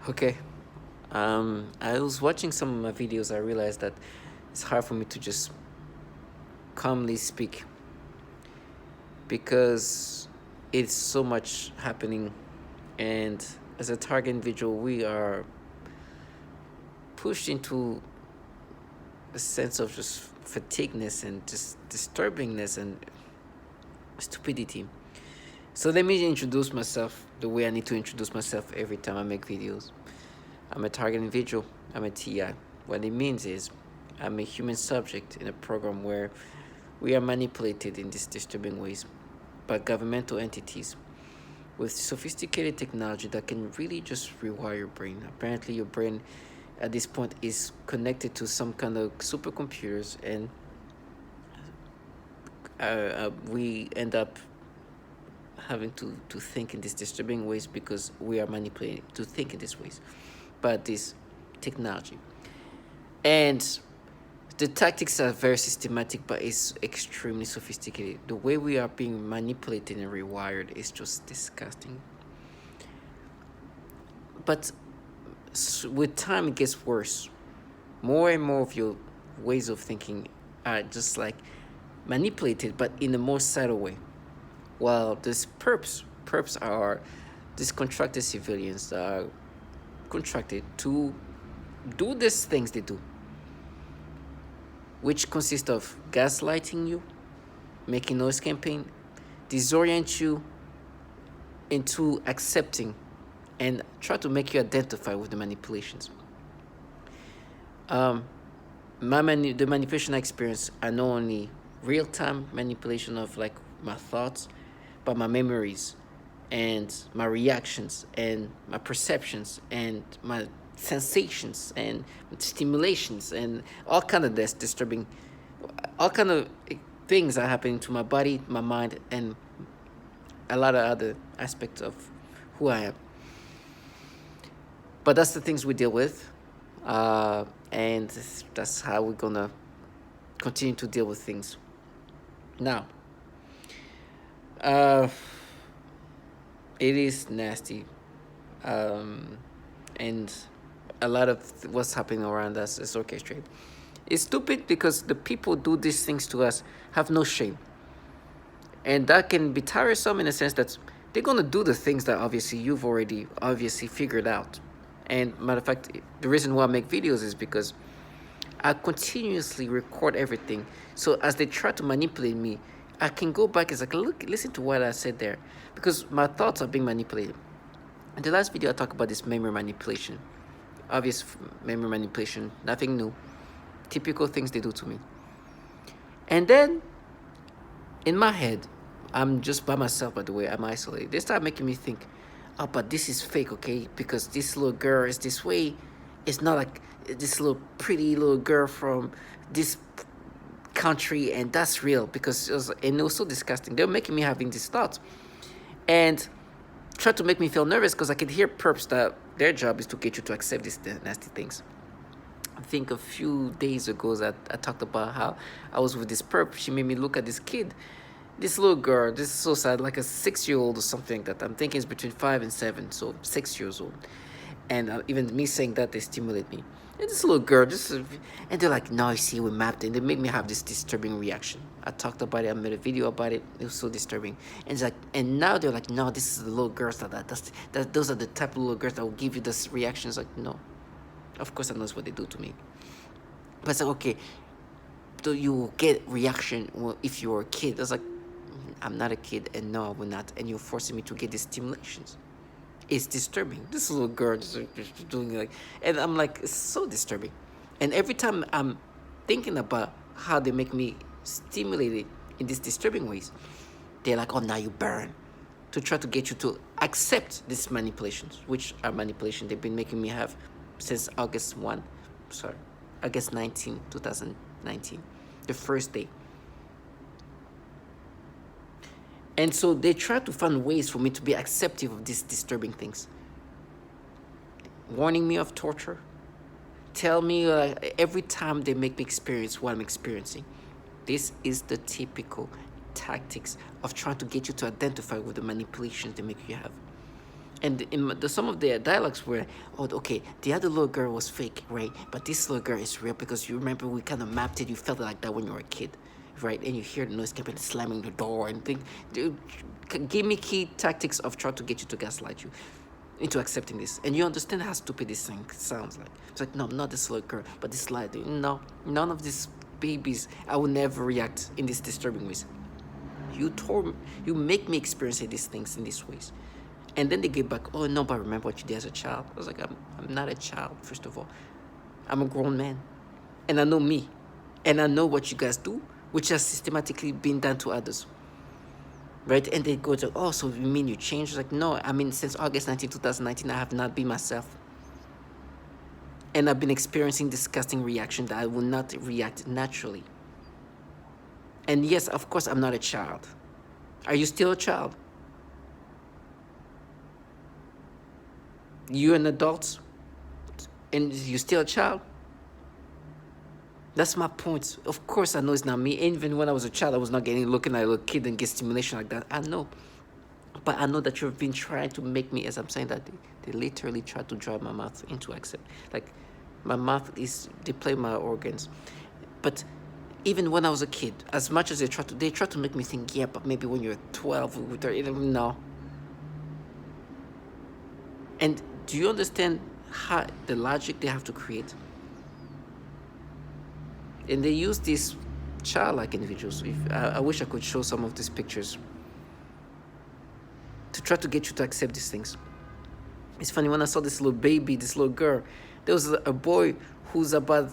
Okay. I was watching some of my videos. I realized that it's hard for me to just calmly speak because it's so much happening, and as a target individual, we are pushed into a sense of just fatigueness and just disturbingness and stupidity. So let me introduce myself the way I need to introduce myself every time I make videos. I'm a target individual. I'm a TI. What it means is I'm a human subject in a program where we are manipulated in these disturbing ways by governmental entities with sophisticated technology that can really just rewire your brain. Apparently, your brain at this point is connected to some kind of supercomputers, and we end up having to think in these disturbing ways because we are manipulated to think in these ways by this technology. And the tactics are very systematic, but it's extremely sophisticated. The way we are being manipulated and rewired is just disgusting. But with time, it gets worse. More and more of your ways of thinking are just like manipulated, but in a more subtle way. While these perps are these contracted civilians that are contracted to do these things they do, which consist of gaslighting you, making noise campaign, disorient you into accepting, and try to make you identify with the manipulations. Um, the manipulation I experience are not only real time manipulation of like my thoughts, but my memories and my reactions and my perceptions and my sensations and stimulations and all kind of this disturbing, all kind of things are happening to my body, my mind, and a lot of other aspects of who I am. But that's the things we deal with, and that's how we're gonna continue to deal with things. Now, uh, it is nasty, um, and a lot of what's happening around us is orchestrated. It's stupid because the people do these things to us have no shame, and that can be tiresome in a sense that they're gonna do the things that obviously you've already obviously figured out. And matter of fact, the reason why I make videos is because I continuously record everything. So as they try to manipulate me, I can go back and like, look, listen to what I said there, because my thoughts are being manipulated. In the last video, I talked about this memory manipulation, obvious memory manipulation, nothing new, typical things they do to me. And then in my head, I'm just by myself, by the way, I'm isolated. They start making me think, oh, but this is fake, okay? Because this little girl is this way. It's not like this little pretty little girl from this country, and that's real because it was so disgusting. They're making me having these thoughts and try to make me feel nervous because I can hear perps that their job is to get you to accept these nasty things. I think a few days ago that I talked about how I was with this perp. She made me look at this kid, this little girl. This is so sad, like a 6-year-old or something that I'm thinking is between 5 and 7, so 6 years old. And even me saying that, they stimulate me. And this little girl, and they're like, no, you see, we mapped it. And they make me have this disturbing reaction. I talked about it, I made a video about it. It was so disturbing. And it's like, and now they're like, no, this is the little girls those are the type of little girls that will give you this reaction. It's like, no. Of course, I know what they do to me. But it's like, okay, so you will get reaction if you're a kid. I was like, I'm not a kid, and no, I will not. And you're forcing me to get these stimulations. It's disturbing. This little girl just doing like, and I'm like, it's so disturbing. And every time I'm thinking about how they make me stimulated in these disturbing ways, they're like, oh, now you burn, to try to get you to accept these manipulations, which are manipulation they've been making me have since August 19, 2019, the first day. And so they try to find ways for me to be accepting of these disturbing things. Warning me of torture. Tell me every time they make me experience what I'm experiencing. This is the typical tactics of trying to get you to identify with the manipulations they make you have. And some of their dialogues were, oh, okay, the other little girl was fake, right? But this little girl is real because you remember we kind of mapped it. You felt like that when you were a kid, right? And you hear the noise coming, slamming the door, and think, dude, gimmicky tactics of trying to get you to gaslight you into accepting this. And you understand how stupid this thing sounds like. It's like, no, not this little girl, but this lady. No, none of these babies. I will never react in these disturbing ways. You make me experience these things in these ways. And then they get back, oh no, but remember what you did as a child. I was like, I'm not a child, first of all. I'm a grown man. And I know me. And I know what you guys do, which has systematically been done to others. Right? And they go to, oh, so you mean you changed? Like, no, I mean, since August 19, 2019, I have not been myself. And I've been experiencing disgusting reaction that I will not react naturally. And yes, of course, I'm not a child. Are you still a child? You're an adult and you're still a child? That's my point. Of course, I know it's not me. Even when I was a child, I was not looking at a little kid and get stimulation like that. I know. But I know that you've been trying to make me, as I'm saying that, they literally try to drive my mouth into accept. Like, my mouth they play my organs. But even when I was a kid, as much as they try to make me think, yeah, but maybe when you're 12 or 13, no. And do you understand how the logic they have to create? And they use these childlike individuals. I wish I could show some of these pictures to try to get you to accept these things. It's funny, when I saw this little baby, this little girl, there was a boy who's about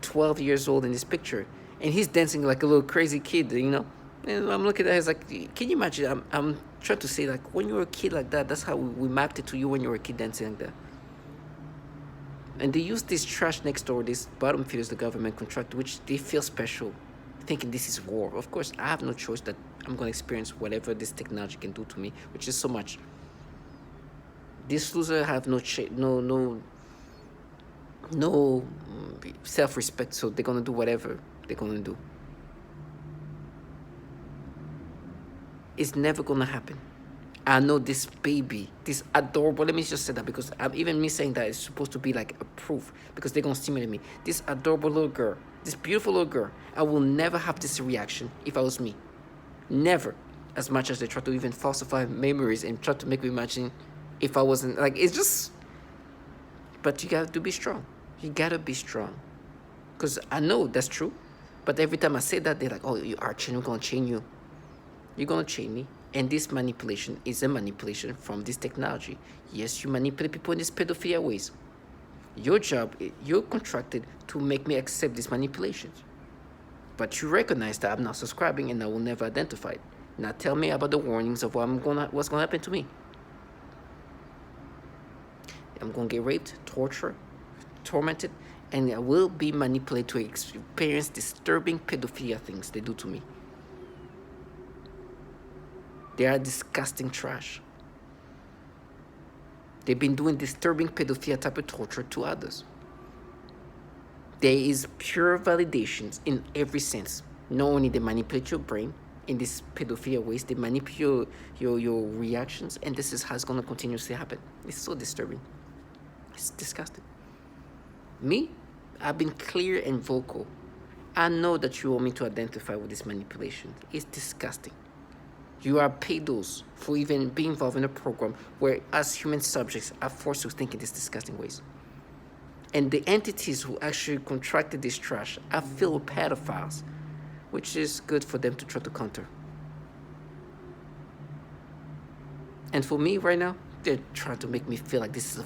12 years old in this picture, and he's dancing like a little crazy kid, you know? And I'm looking at it, it's like, can you imagine? I'm trying to say, like, when you were a kid like that, that's how we mapped it to you when you were a kid dancing like that. And they use this trash next door, this bottom feeders the government contract, which they feel special, thinking this is war. Of course, I have no choice that I'm going to experience whatever this technology can do to me, which is so much. These losers have no self-respect, so they're going to do whatever they're going to do. It's never going to happen. I know this baby, this adorable, let me just say that because even me saying that is supposed to be like a proof because they're going to stimulate me. This adorable little girl, this beautiful little girl, I will never have this reaction if I was me. Never. As much as they try to even falsify memories and try to make me imagine if I wasn't, like, it's just, but you got to be strong. You got to be strong. Because I know that's true. But every time I say that, they're like, oh, you are chained, we're going to chain you. You're going to chain me. And this manipulation is a manipulation from this technology. Yes, you manipulate people in these pedophilia ways. Your job, you're contracted to make me accept these manipulations. But you recognize that I'm not subscribing and I will never identify it. Now tell me about the warnings of what's going to happen to me. I'm going to get raped, tortured, tormented, and I will be manipulated to experience disturbing pedophilia things they do to me. They are disgusting trash. They've been doing disturbing pedophilia type of torture to others. There is pure validations in every sense. Not only they manipulate your brain in this pedophilia ways, they manipulate your reactions, and this is how it's going to continuously happen. It's so disturbing. It's disgusting. Me, I've been clear and vocal. I know that you want me to identify with this manipulation. It's disgusting. You are pedos for even being involved in a program where us human subjects are forced to think in these disgusting ways. And the entities who actually contracted this trash are filled with pedophiles, which is good for them to try to counter. And for me right now, they're trying to make me feel like this is a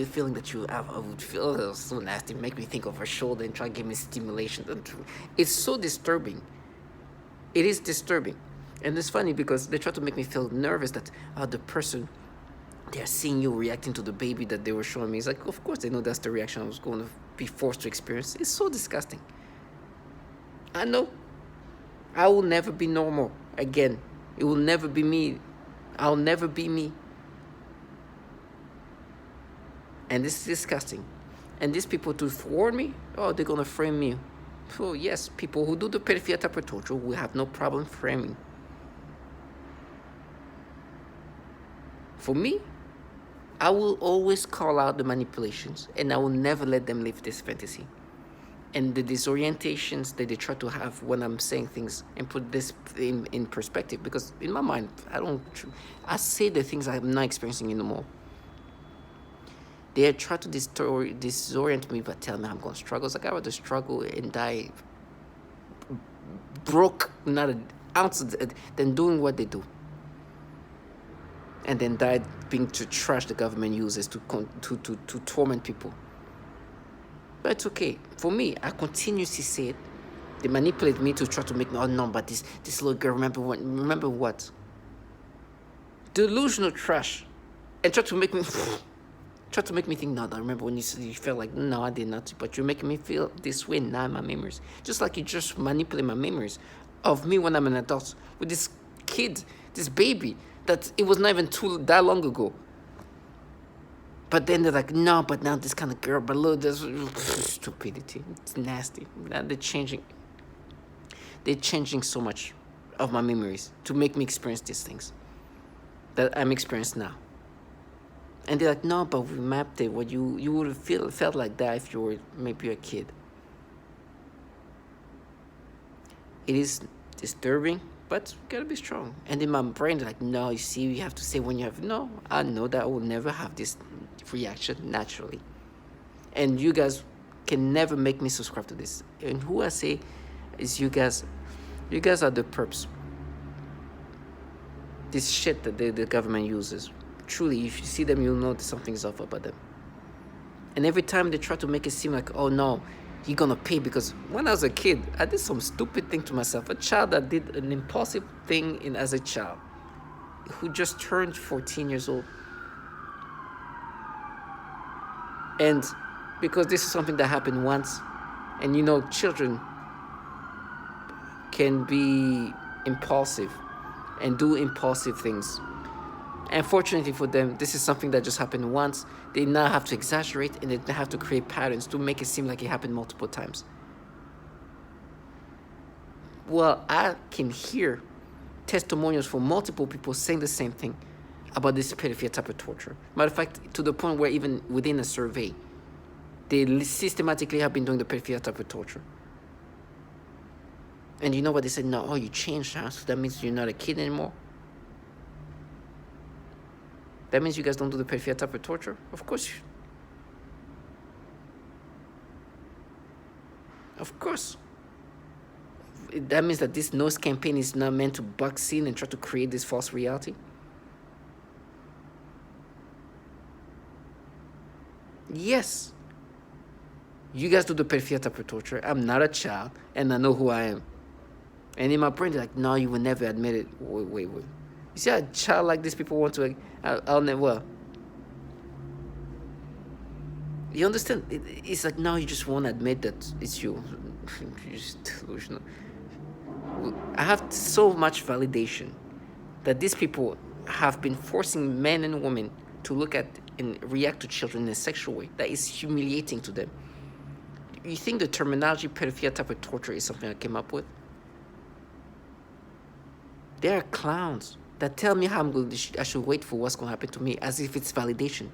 feeling that I would feel so nasty, make me think of her shoulder and try to give me stimulation. It's so disturbing. It is disturbing. And it's funny because they try to make me feel nervous that the person, they're seeing you reacting to the baby that they were showing me. It's like, of course they know that's the reaction I was going to be forced to experience. It's so disgusting. I know. I will never be normal again. It will never be me. I'll never be me. And this is disgusting. And these people to warn me, oh, they're going to frame me. Oh, yes, people who do the pedophilia type of torture will have no problem framing. For me, I will always call out the manipulations, and I will never let them live this fantasy. And the disorientations that they try to have when I'm saying things, and put this in perspective, because in my mind, I say the things I'm not experiencing anymore. They try to disorient me by telling me I'm going to struggle. It's like I rather struggle and die broke, not an ounce, than doing what they do. And then die being to trash the government uses to torment people. But it's okay. For me, I continuously say it. They manipulate me to try to make me, oh no, but this little girl, remember what? Delusional trash. And try to make me think, no, I remember when you felt like, no, I did not, but you're making me feel this way now in my memories. Just like you just manipulate my memories of me when I'm an adult with this kid, this baby, that it was not even that long ago. But then they're like, no, but now this kind of girl, but look, this stupidity. It's nasty. Now they're changing so much of my memories to make me experience these things that I'm experiencing now. And they're like, no, but we mapped it. What you would have felt like that if you were maybe a kid. It is disturbing, but you gotta be strong. And in my brain, they're like, no, you see, you have to say when you have. No, I know that I will never have this reaction naturally. And you guys can never make me subscribe to this. And who I say is you guys. You guys are the perps. This shit that the government uses. Truly, if you see them, you'll know that something's off about them. And every time they try to make it seem like, oh no, you're gonna pay, because when I was a kid, I did some stupid thing to myself. A child that did an impulsive thing as a child, who just turned 14 years old. And because this is something that happened once, and you know, children can be impulsive and do impulsive things. And fortunately for them, this is something that just happened once. They now have to exaggerate, and they have to create patterns to make it seem like it happened multiple times. Well, I can hear testimonials from multiple people saying the same thing about this pedophilia type of torture. Matter of fact, to the point where even within a survey, they systematically have been doing the pedophilia type of torture. And you know what they said? No, oh, you changed, huh? So that means you're not a kid anymore? That means you guys don't do the pedophilia type of torture? Of course. Of course. That means that this nose campaign is not meant to box in and try to create this false reality? Yes. You guys do the pedophilia type of torture. I'm not a child, and I know who I am. And in my brain, they're like, no, you will never admit it. Wait. You see a child like this, people want to, I'll never, well. You understand? It's like, no, you just won't admit that it's you. You're just delusional. I have so much validation that these people have been forcing men and women to look at and react to children in a sexual way that is humiliating to them. You think the terminology pedophilia type of torture is something I came up with? There are clowns that tell me how I should wait for what's going to happen to me, as if it's validation.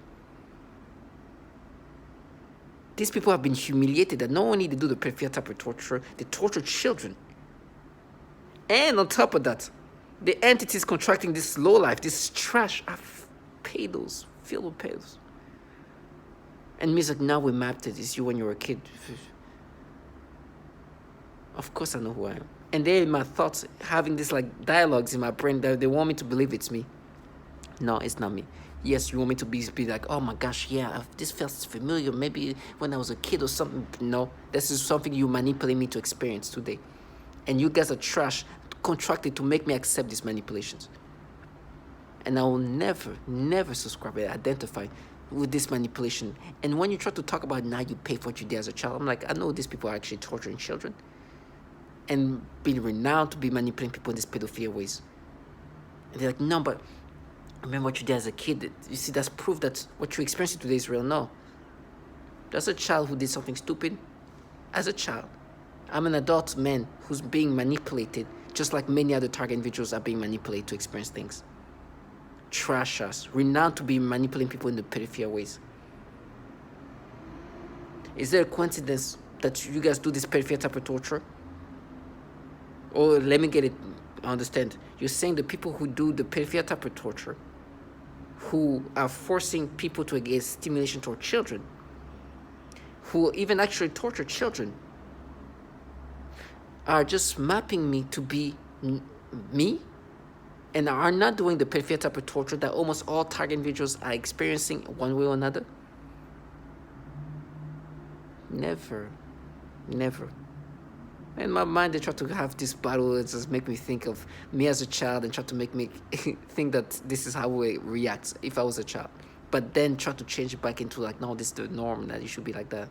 These people have been humiliated that not only they do the pedophilia type of torture, they torture children. And on top of that, the entities contracting this low life, this trash, are pedos, filled with pedos. And means like, now we mapped it. It's you when you were a kid. Of course I know who I am. And they're in my thoughts, having this like dialogues in my brain that they want me to believe it's me. No, it's not me. Yes, you want me to be like, oh my gosh, yeah, this feels familiar. Maybe when I was a kid or something. No, this is something you manipulate me to experience today. And you guys are trash, contracted to make me accept these manipulations. And I will never subscribe and identify with this manipulation. And when you try to talk about now you pay for what you did as a child, I'm like, I know these people are actually torturing children and being renowned to be manipulating people in these pedophilia ways. And they're like, no, but remember what you did as a kid. You see, that's proof that what you're experiencing today is real. No. That's a child who did something stupid as a child. I'm an adult man who's being manipulated, just like many other target individuals are being manipulated to experience things. trashers, renowned to be manipulating people in the peripheral ways. Is there a coincidence that you guys do this peripheral type of torture? Or let me get it, understand. You're saying the people who do the peripheral type of torture, who are forcing people to get stimulation toward children, who even actually torture children, are just mapping me to be me, and are not doing the peripheral type of torture that almost all target individuals are experiencing one way or another? Never. Never. In my mind, they try to have this battle. It just make me think of me as a child and try to make me think that this is how I react if I was a child. But then try to change it back into like, no, this is the norm, that you should be like that.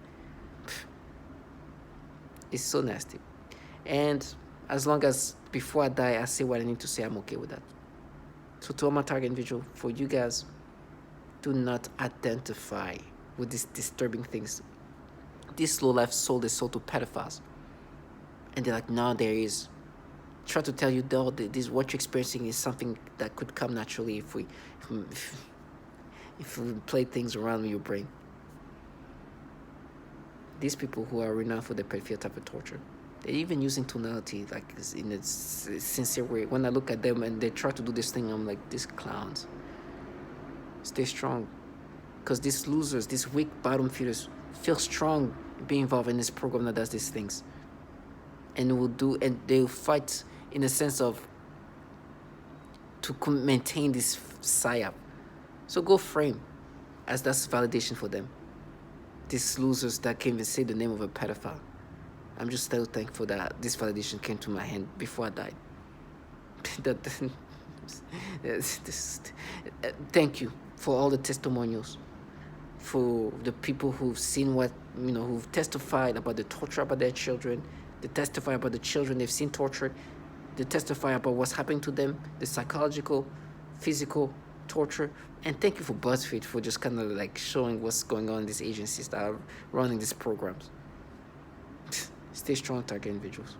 It's so nasty. And as long as before I die, I say what I need to say, I'm okay with that. So to all my target individual, for you guys, do not identify with these disturbing things. This low life sold their soul to pedophiles. And they're like, no, there is. Try to tell you, though, this what you're experiencing is something that could come naturally if we play things around with your brain. These people who are renowned for their peripheral type of torture, they're even using tonality like in a sincere way. When I look at them and they try to do this thing, I'm like, these clowns. Stay strong. Because these losers, these weak bottom feeders, feel strong being involved in this program that does these things. And they'll fight in a sense of to maintain this psyop. So go frame, as that's validation for them. These losers that can't even say the name of a pedophile. I'm just so thankful that this validation came to my hand before I died. Thank you for all the testimonials, for the people who've seen who've testified about the torture about their children. They testify about the children they've seen tortured. They testify about what's happening to them, the psychological, physical torture. And thank you for BuzzFeed for just kind of like showing what's going on in these agencies that are running these programs. Stay strong, target individuals.